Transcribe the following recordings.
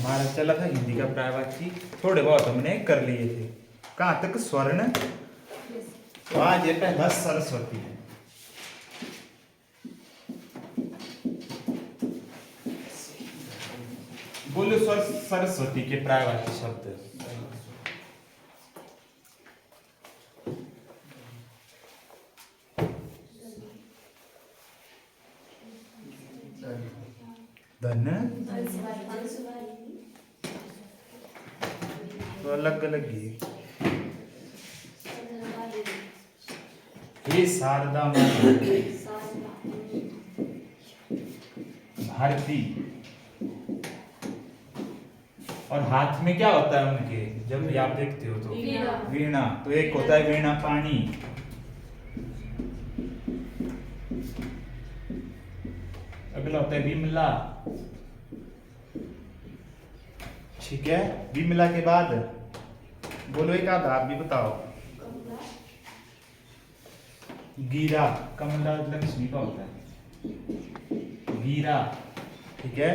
हमारा चला था हिंदी का पर्यायवाची, थोड़े बहुत हमने कर लिए थे। कहाँ तक? स्वर्ण। तो आज ये पहला सरस्वती है। बोलो सरस्वती के पर्यायवाची शब्द। धन, तो अलग अलग ही। हे शारदा माता, भारती। और हाथ में क्या होता है उनके, जब भी आप देखते हो तो? वीणा। तो एक होता है वीणा पाणी, अगला होता है विमला। ठीक है, विमला के बाद बोलो एक आधा, आप भी बताओ। गिरा। कमला लक्ष्मी का होता है गिरा। ठीक है,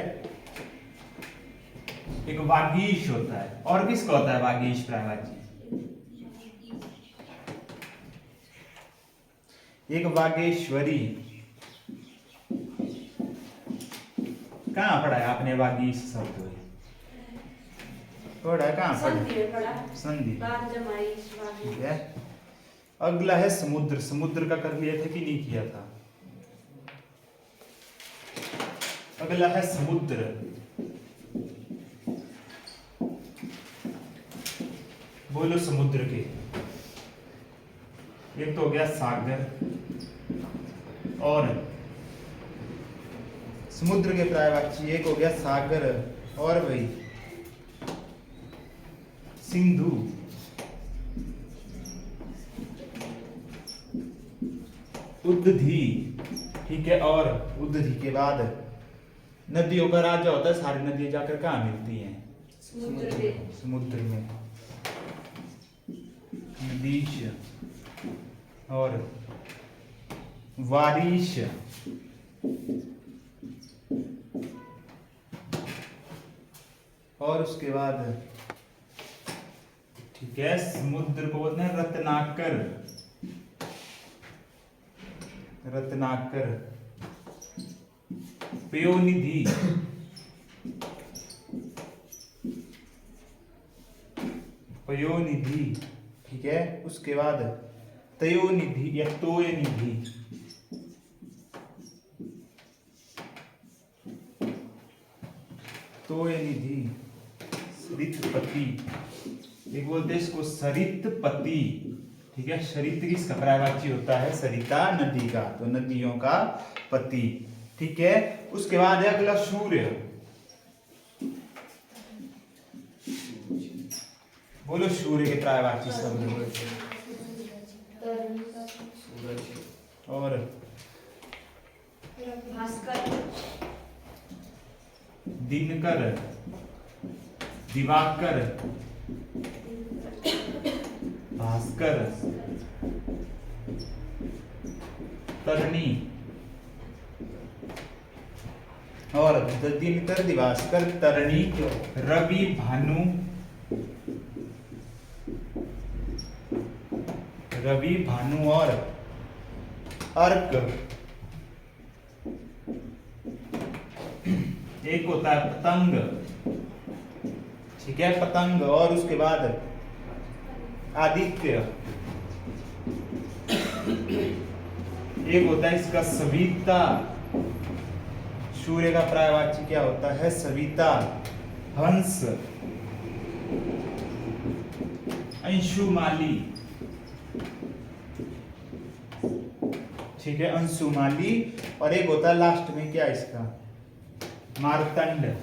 एक वागीश होता है। और किसका होता है वागीश पर्यायवाची? एक वागेश्वरी। कहाँ पढ़ा है आपने वागीश शब्द? पढ़ा है कहाँ? संधि। ठीक है, अगला है समुद्र। समुद्र का कर लिया था कि नहीं किया था? अगला है समुद्र। बोलो समुद्र के। एक तो हो गया सागर, और समुद्र के पर्यायवाची एक हो गया सागर, और वही सिंधु, उद्धी। ठीक है, और उद्धी के बाद नदियों का राजा होता है। सारी नदियां जाकर कहाँ मिलती हैं? समुद्र में। नदीश और वारिश। और उसके बाद ठीक है, समुद्र को बोलते हैं रत्नाकर। रत्नाकर। पयोनिधि। पयोनिधि। ठीक है, उसके बाद तयोनिधि या तोयनिधि। तोयनिधि। सरितपति। एक बोलते हैं इसको सरितपति। ठीक है, सरित किसका पर्यायवाची होता है? सरिता, नदी का। तो नदियों का पति। ठीक है, उसके बाद है अगला सूर्य। बोलो सूर्य के पर्यायवाची शब्द। और दिनकर, दिवाकर, भास्कर, तरणी। और दिनकर, दिवाकर, तरणी, रवि, भानु, रवि, भानु और अर्क। एक होता है पतंग। ठीक है, पतंग। और उसके बाद आदित्य। एक होता है इसका सविता। सूर्य का पर्यायवाची क्या होता है? सविता। हंस, अंशुमाली। ठीक है, अंशुमाली। और एक होता है लास्ट में क्या इसका? मार्तंड।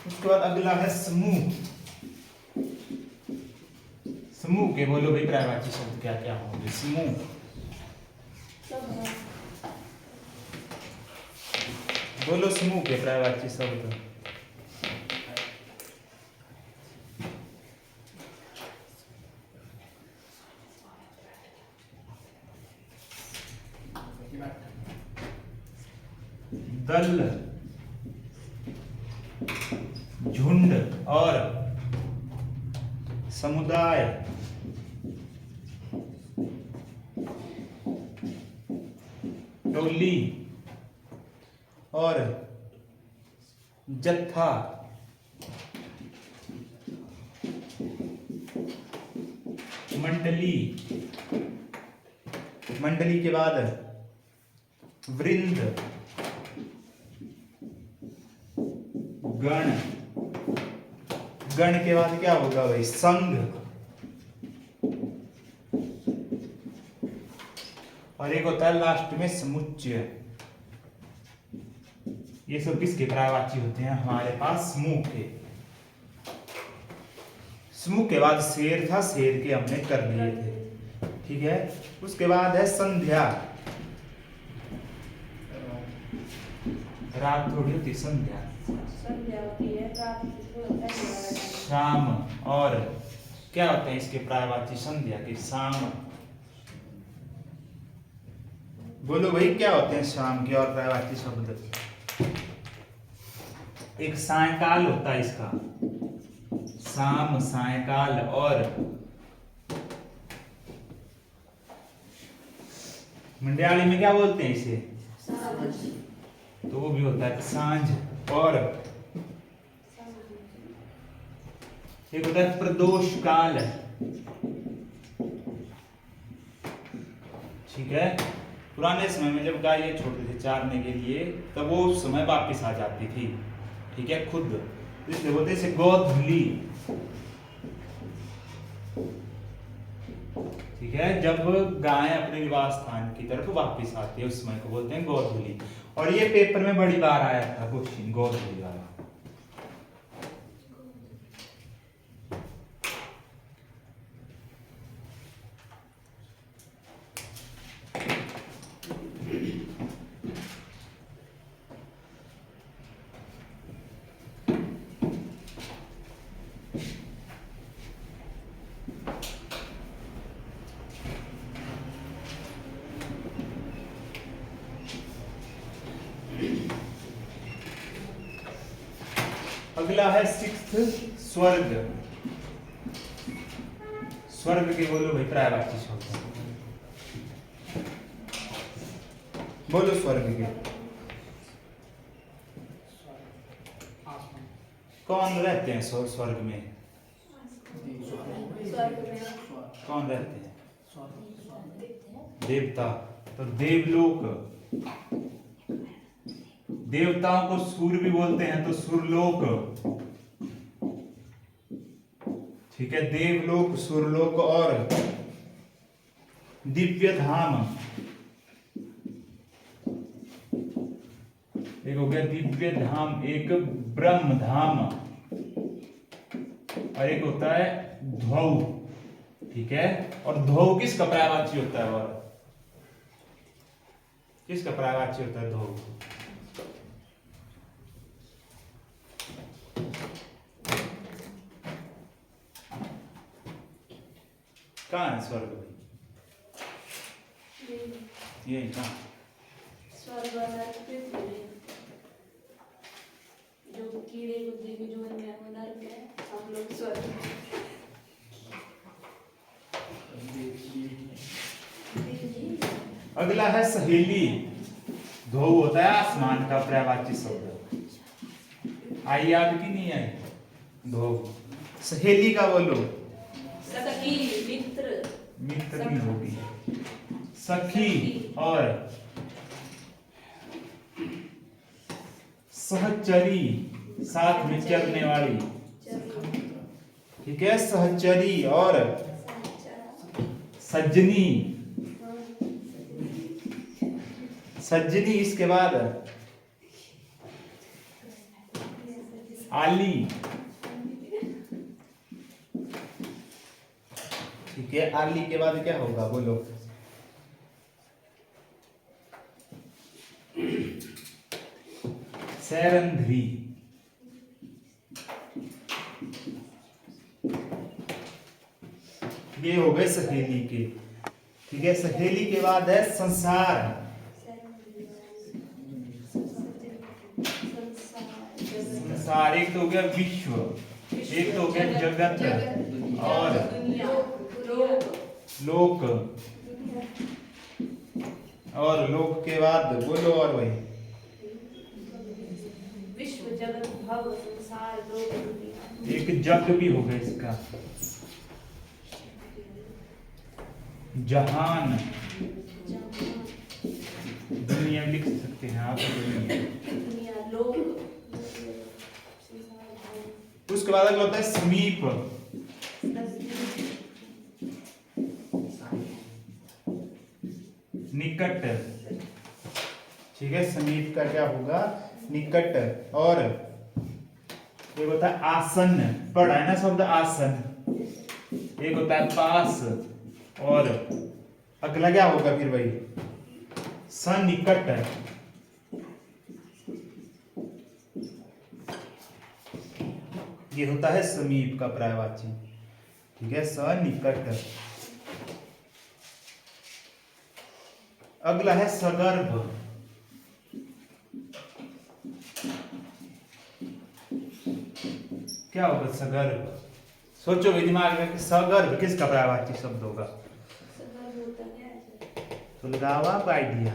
उसके बाद अगला है समूह। समूह के बोलो भाई पर्यायवाची शब्द क्या क्या होंगे? समूह। बोलो समूह के पर्यायवाची शब्द। दल, झुंड और समुदाय। टोली और जत्था। मंडली, मंडली के बाद वृंद, गण, गण के बाद क्या होगा भाई? संघ। और एक होता है लास्ट में समुच्चय। ये सब किसके पर्यायवाची होते हैं? हमारे पास समूह के। समूह के बाद शेर था, शेर के हमने कर लिए थे, ठीक है। उसके बाद है संध्या। रात थोड़ी होती, संध्या संध्या होती है, रात को शाम। और क्या होते हैं इसके पर्यायवाची संध्या के? शाम। बोलो भाई क्या होते हैं शाम के और पर्यायवाची शब्द? एक सायकाल होता है इसका, शाम, सायकाल। और मंडयाली में क्या बोलते हैं इसे? तो वो भी होता है सांझ। और एक होता है प्रदोष काल, ठीक है। पुराने समय में जब गाय छोड़ते थे चारने के लिए, तब वो उस समय वापस आ जाती थी, ठीक है, खुद। इसलिए बोलते हैं इसे गोधूली, ठीक है। जब गाय अपने निवास स्थान की तरफ वापस आती है उस समय को बोलते हैं गोधूली। और ये पेपर में बड़ी बार आया था क्वेश्चन, गोधूली वाला। अगला है सिक्स्थ, स्वर्ग। स्वर्ग के बोलो भाई पर्यायवाची शब्द, बोलो स्वर्ग के। कौन रहते हैं स्वर्ग में? कौन रहते हैं? देवता। तो देवलोक, देवताओं को सूर भी बोलते हैं, तो सुरलोक, ठीक है। देवलोक, सुरलोक और दिव्य धाम। एक हो गया दिव्य धाम, एक ब्रह्म धाम, और एक होता है ध्वौ, ठीक है। और ध्वौ किसका पर्यायवाची होता है? और किसका पर्यायवाची होता है ध्वौ? कहाँ है स्वर्ग भाई? ये कहाँ? स्वर्ग जो कीड़े बुद्धि की जो है वो नरक है, हम लोग स्वर्ग। अगला है सहेली। ध्वौ होता है आसमान का पर्यायवाची शब्द। आई याद की नहीं आई? ध्वौ। सहेली का बोलो। सखी, मित्र। मित्र की होगी सखी। और सहचरी, साथ में चलने वाली, ठीक है, सहचरी। और सज्जनी, सज्जनी। इसके बाद आली, ठीक है। आली के बाद क्या होगा बोलो? सैरंध्री, ये हो गए सहेली के, ठीक है। सहेली के बाद है संसार, संसार, एक तो हो गया विश्व, एक तो हो गया जगत और लोक, और लोक के बाद बोलो और वही विश्व जगत भव संसार लोक दुनिया। एक जग भी हो गया इसका, जहान, दुनिया लिख सकते हैं आप, दुनिया लोक। उसके बाद अगला होता है समीप, निकट, ठीक है। समीप का क्या होगा, निकट। और एक होता है आसन, पढ़ा है ना शब्द आसन, एक होता है पास, और अगला क्या होगा फिर भाई, सन्निकट। ये होता है समीप का पर्यायवाची, ठीक है, सन्निकट। अगला है सगर्भ, क्या होगा सगर्भ, सोचो भाई दिमाग में कि सगर्भ किसका पर्यायवाची शब्द होगा। सगर्भ होता क्या है? तो लगाओ आप आइडिया।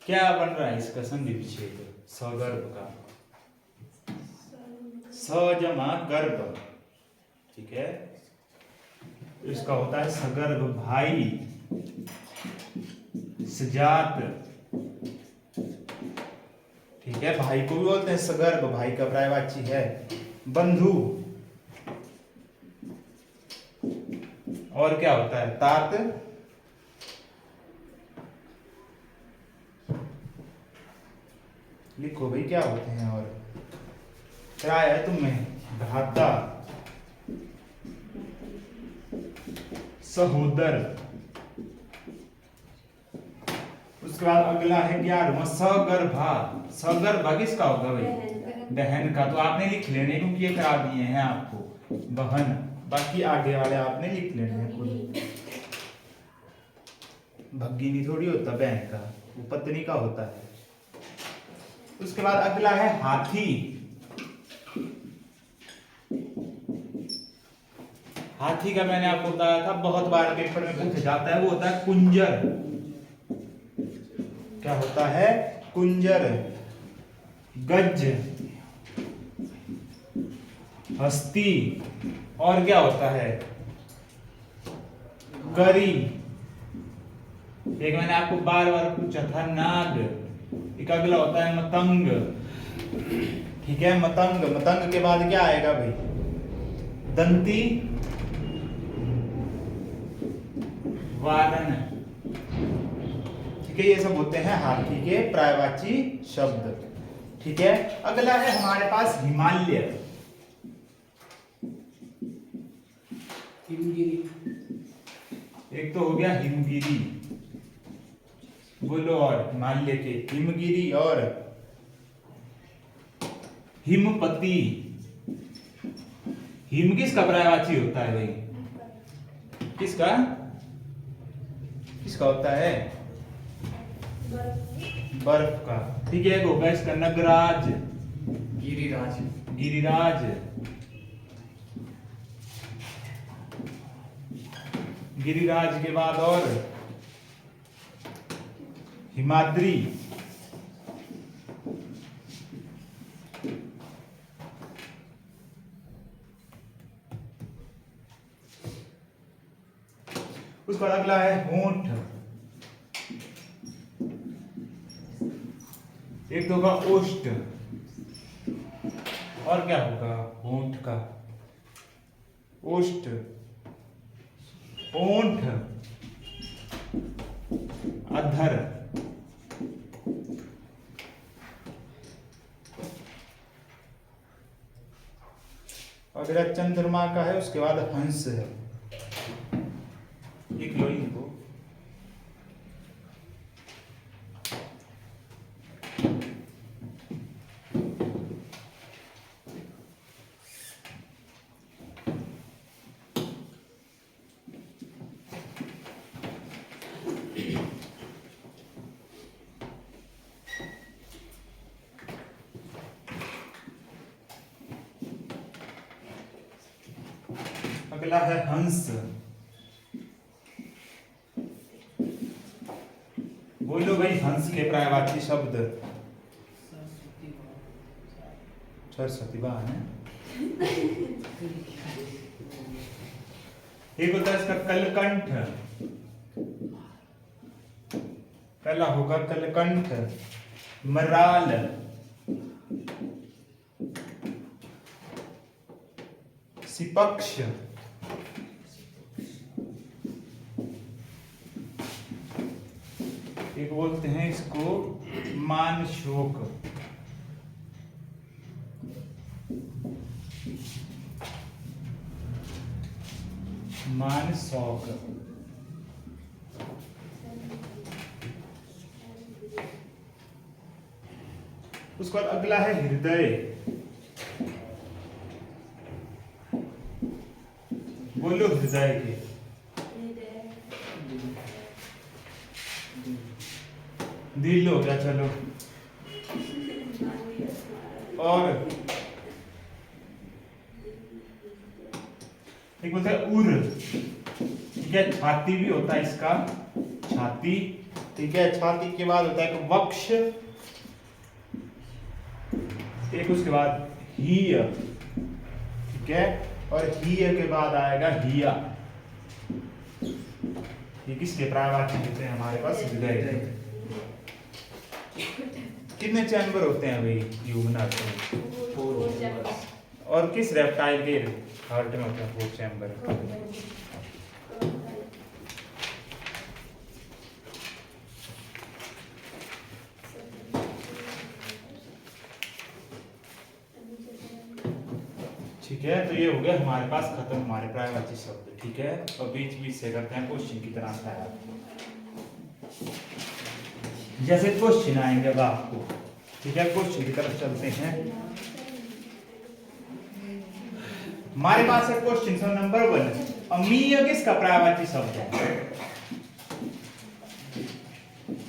क्या बन रहा है इसका संधि विच्छेद सगर्भ का, सजमा गर्भ, ठीक है। इसका होता है सगर्भ भाई, सजात, ठीक है। भाई को भी बोलते हैं सगर्भ, भाई का पर्यायवाची है बंधु। और क्या होता है तात, लिखो भाई क्या होते हैं। और क्या है तुम्हें, भ्राता, सहोदर। उसके बाद अगला है 11वां सगर्भा, सगर्भा किसका होगा भाई, बहन का। तो आपने लिख लेने क्योंकि ये करा दिए हैं आपको बहन, बाकी आगे वाले आपने लिख लेने हैं खुद। भगिनी थोड़ी होता बहन का, वो पत्नी का होता है। उसके बाद अगला है हाथी, हाथी का मैंने आपको बताया था बहुत बार पेपर में पूछा जाता है, वो होता है कुंजर। क्या होता है, कुंजर। गज, हस्ती, और क्या होता है गरी। एक मैंने आपको बार बार पूछा था नाग। एक अगला होता है मतंग, ठीक है, मतंग। मतंग के बाद क्या आएगा भाई, दंती, वारण, ठीक है। ये सब होते हैं हाथी के पर्यायवाची शब्द, ठीक है। अगला है हमारे पास हिमालय, हिमगिरी। एक तो हो गया हिमगिरी, बोलो। और हिमालय के हिमगिरी और हिमपति। हिम किसका पर्यायवाची होता है भाई, किसका किसका होता है, बर्फ का, ठीक है। एक होगा इसका नगराज, गिरिराज, गिरिराज, गिरिराज के बाद और हिमाद्री, उसका अगला है होंठ। एक तो होगा ओष्ठ, और क्या होगा होंठ का, ओष्ठ, ओंठ, अधर, अगला चंद्रमा का है, उसके बाद हंस है। लिख लो इनको। अगला है हंस। बोलो भाई हंस के पर्यायवाची शब्द। सरस्वती बहन है। एक होता है इसका कलकंठ, पहला होगा कलकंठ, मराल, सिपक्ष, एक बोलते हैं इसको मानशोक, मानशोक। उसके बाद अगला है हृदय। बोलो हृदय के। दिल हो गया, चलो। और एक बोलते हैं उर, ठीक है, छाती भी होता है इसका, छाती, ठीक है। छाती के बाद होता है वक्ष, एक उसके बाद हीय, ठीक है, और हीय के बाद आएगा हिया। ये किसके पर्यायवाची होते हैं हमारे पास? हृदय। कितने चैम्बर होते हैं भाई ह्यूमन में? और किस रेप्टाइल के हार्ट में होते हैं 4 चैम्बर? ठीक है, तो ये हो गया हमारे पास खत्म हमारे पर्यायवाची शब्द, ठीक है। और बीच बीच से करते हैं क्वेश्चन की तरह था, जैसे क्वेश्चन आएंगे अब आपको, ठीक है। क्वेश्चन की तरफ चलते हैं। हमारे पास है क्वेश्चन नंबर 1, अमीय किसका पर्यायवाची शब्द है?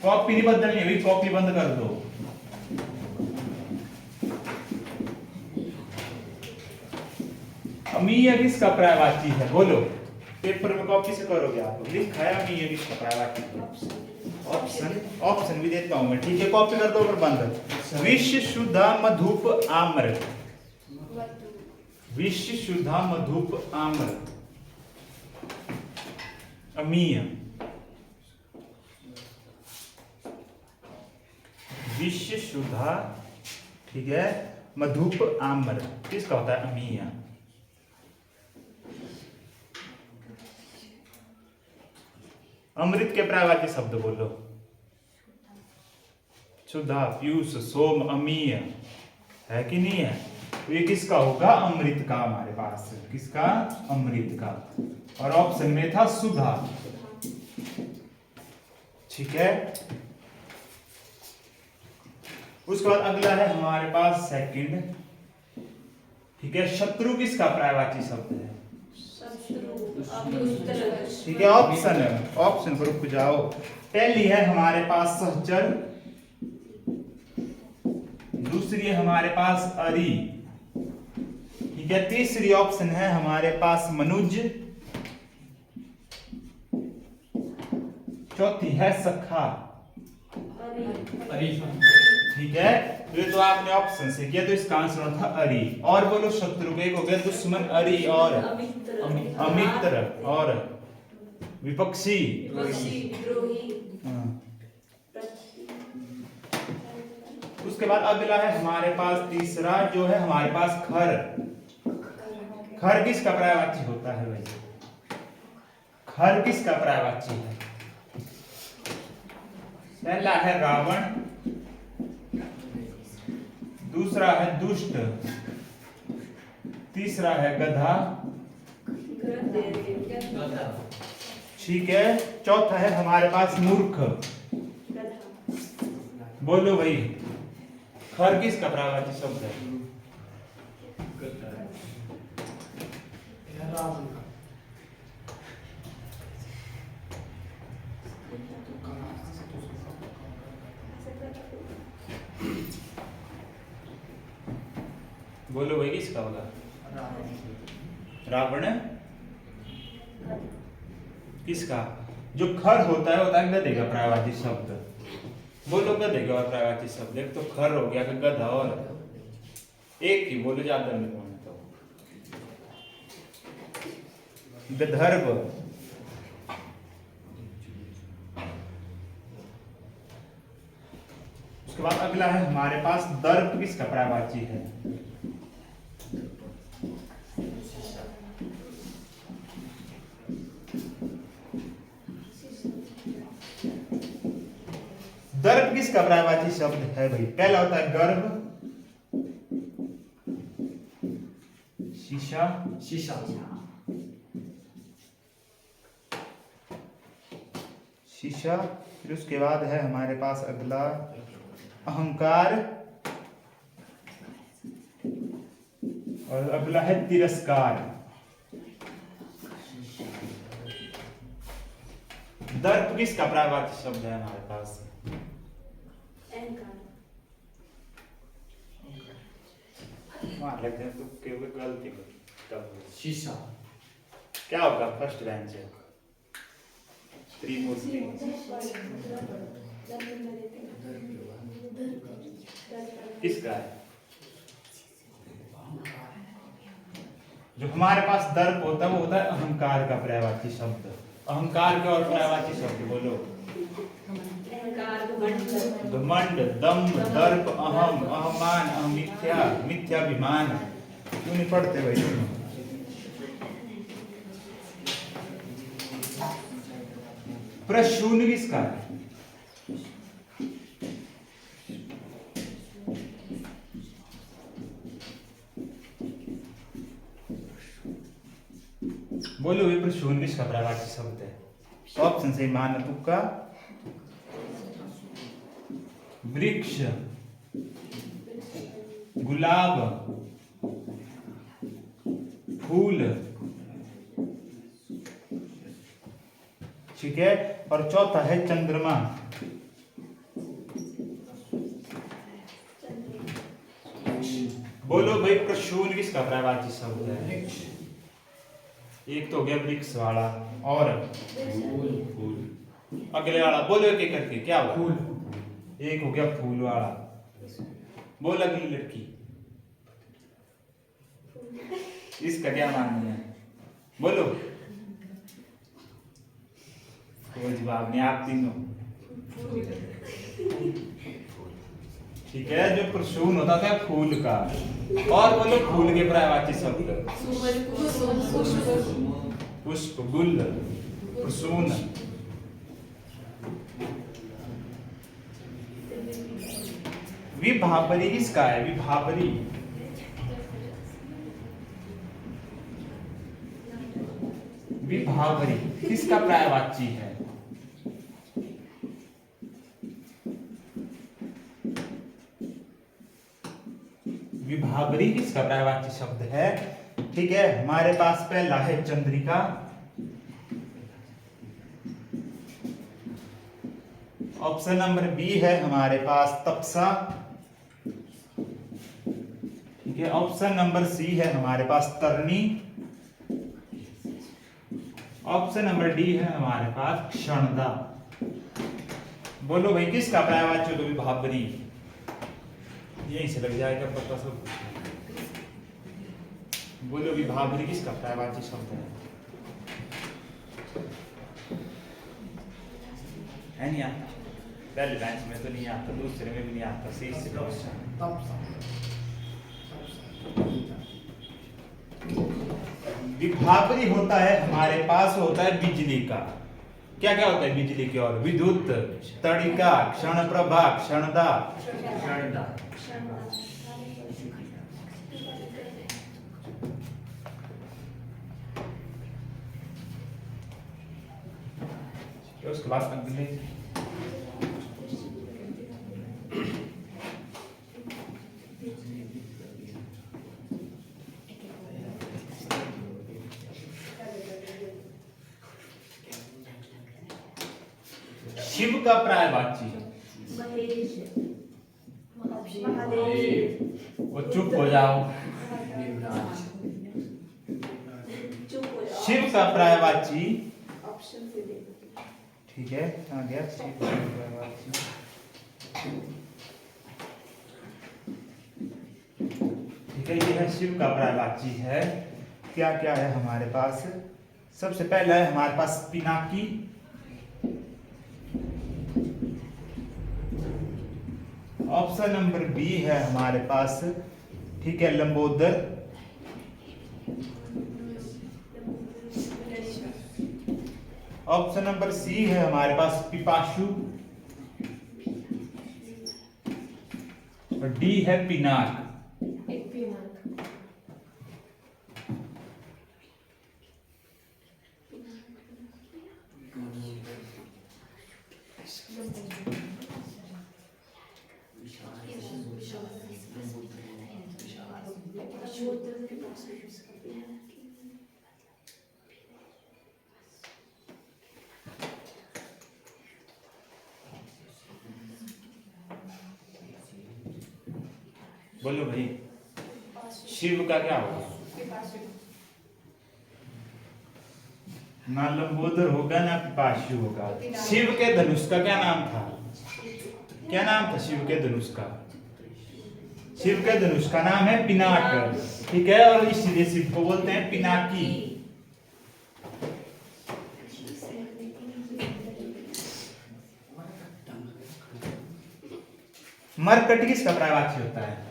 कॉपी नहीं बदलनी है, कॉपी बंद कर दो। अमीय किसका पर्यायवाची है? बोलो, पेपर में कॉपी से करोगे आप। लिखा है अमीय किसका पर्यायवाची। ऑप्शन भी देता हूं मैं, ठीक है। कॉपी कर दो, बंद। विश्व शुद्धा मधुप आम्र, विश्व शुद्धा मधुप आम्र, अमीय। विश्व शुद्धा, ठीक है, मधुप आम्र किसका होता है? अमीय। अमृत के पर्यायवाची शब्द बोलो। शुद्धा, पीयूष, सोम, अमीय, है कि नहीं है? तो ये किसका होगा? अमृत का हमारे पास। किसका? अमृत का। और ऑप्शन में था सुधा, ठीक है। उसके बाद अगला है हमारे पास सेकंड, ठीक है। शत्रु किसका पर्यायवाची शब्द है? ठीक है। ऑप्शन पर रुक जाओ। पहली है हमारे पास सहचर, दूसरी है हमारे पास अरि, ठीक है। तीसरी ऑप्शन है हमारे पास मनुज, चौथी है सखा, ठीक है। तो ये तो आपने ऑप्शन से किया, तो इसका आंसर था अरि। और बोलो शत्रु, एक हो गया दुश्मन अरि, और अमित्र, और विपक्षी, उसके बाद अगला है हमारे पास तीसरा, जो है हमारे पास खर। खर किसका पर्यायवाची होता है भाई? खर किसका पर्यायवाची है? पहला है रावण, दूसरा है दुष्ट, तीसरा है गधा, ठीक है। चौथा है हमारे पास मूर्ख। बोलो भाई, खर किसका पर्यायवाची शब्द है? बोलो भाई, किसका होगा? रावण, किसका? जो खर होता है गधे का पर्यायवाची शब्द। बोलो गधे का पर्यायवाची शब्द। एक तो खर हो गया गधा, और एक ही बोलो, ज्यादा नहीं बोलना। तो गधर्व, उसके बाद अगला है हमारे पास दर्प। किसका पर्यायवाची है? दर्प किसका पर्यायवाची शब्द है भाई? पहला होता है गर्भ, शीशा, शीशा, शीशा। फिर उसके बाद है हमारे पास अगला अहंकार, और अगला है तिरस्कार। दर्प किसका पर्यायवाची शब्द है हमारे पास? अहंकार। मार लेते हैं तो केवल गलती हो तब। शीशा, क्या होगा फर्स्ट बेंच है? त्रिमूर्ति। किसका है? जो हमारे पास दर्प होता है वो होता है अहंकार का पर्यायवाची शब्द। अहंकार के और पर्यायवाची शब्द बोलो। घमंड, दम्भ, दर्प, अहम, अहमान, अमिथ्या, मिथ्याभिमान। क्यों नहीं पढ़ते भाई? प्रशून्य किसका है? बोलो ये प्रशून्य किसका पर्यायवाची शब्द है? ऑप्शन से मान तुक्का। वृक्ष, गुलाब, फूल, ठीक है। और चौथा है चंद्रमा। बोलो भाई प्रशून्य किसका पर्यायवाची शब्द है? एक तो हो गया वृक्ष वाला, और अगले वाला बोलो एक एक करके। क्या हुआ? फूल। एक हो गया फूल वाला। बोल अगली लड़की, इसका क्या मानना है? बोलो। कोई जवाब नहीं, आप तीनों। ठीक है, जो प्रसून होता था फूल का। और बोलो फूल के पर्यायवाची शब्द। पुष्प, गुल, प्रसून। विभावरी किसका है? विभावरी, विभावरी किसका पर्यायवाची है? विभावरी किसका पर्यायवाची शब्द है? ठीक है, हमारे पास पहला है चंद्रिका, ऑप्शन नंबर बी है हमारे पास तपसा, ठीक है। ऑप्शन नंबर सी है हमारे पास तरनी, ऑप्शन नंबर डी है हमारे पास क्षणदा। बोलो भाई किसका पर्यायवाची होगा विभावरी? यहीं से लग जाएगा पता सब। बोलो विभावरी किसका पर्यायवाची शब्द है नहीं आता? पहले बेंच में तो नहीं आता, दूसरे में भी नहीं आता, सी से विभावरी होता है हमारे पास होता है बिजली का। क्या क्या होता है बिजली की? और विद्युत, तड़िका, क्षण प्रभा, क्षणदा। उसके बाद अगले शिव का पर्यायवाची। वो चुप हो जाओ। शिव का पर्यायवाची ठीक है, कहाँ गया शिव का पर्यायवाची। ठीक है, ये है शिव का पर्यायवाची है। क्या क्या है हमारे पास? सबसे पहला है हमारे पास पिनाकी, ऑप्शन नंबर बी है हमारे पास, ठीक है, लंबोदर, ऑप्शन नंबर सी है हमारे पास पिपाशु, और डी है पिनाक। एक पिनाक। बोलो भाई, शिव का क्या होगा? ना लंबोदर होगा ना पिपाशु होगा। शिव के धनुष का क्या नाम था? क्या नाम था शिव के धनुष का? शिव के धनुष का नाम है पिनाक, ठीक है, और इसलिए शिव को बोलते हैं पिनाकी। मरकट किसका पर्यायवाची होता है?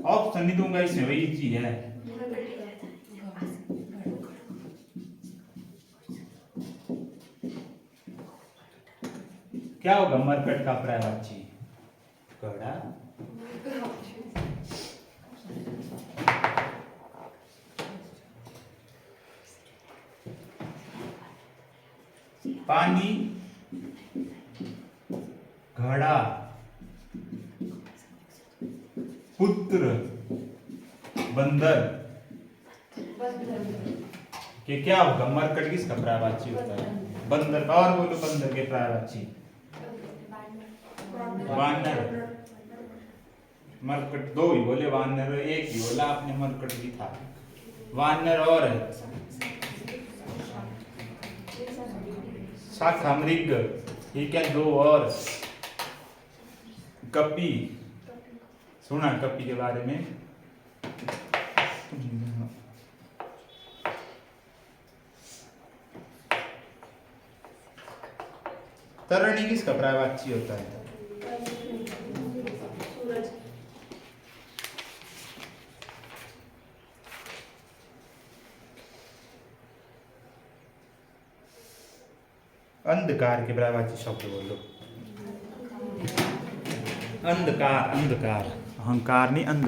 ऑप्शन नहीं दूंगा इसमें, वही चीज है। क्या होगा मरकट का पर्यायवाची? घड़ा, पानी, घड़ा, पुत्र, बंदर। कि क्या होगा मरकट किसका पर्यायवाची होता है? बंदर का। और बोलो बंदर के पर्यायवाची। वानर। मरकट दो ही बोले, वानर एक ही बोला आपने, मरकट भी था। वानर और शाखा मृग, ठीक है, दो और। कपी, सुना कपी के बारे में? तरणी किसका पर्यायवाची होता है? अंधकार के पर्यायवाची शब्द बोलो। अंधकार, अंधकार, अहंकार नहीं, अंधकार।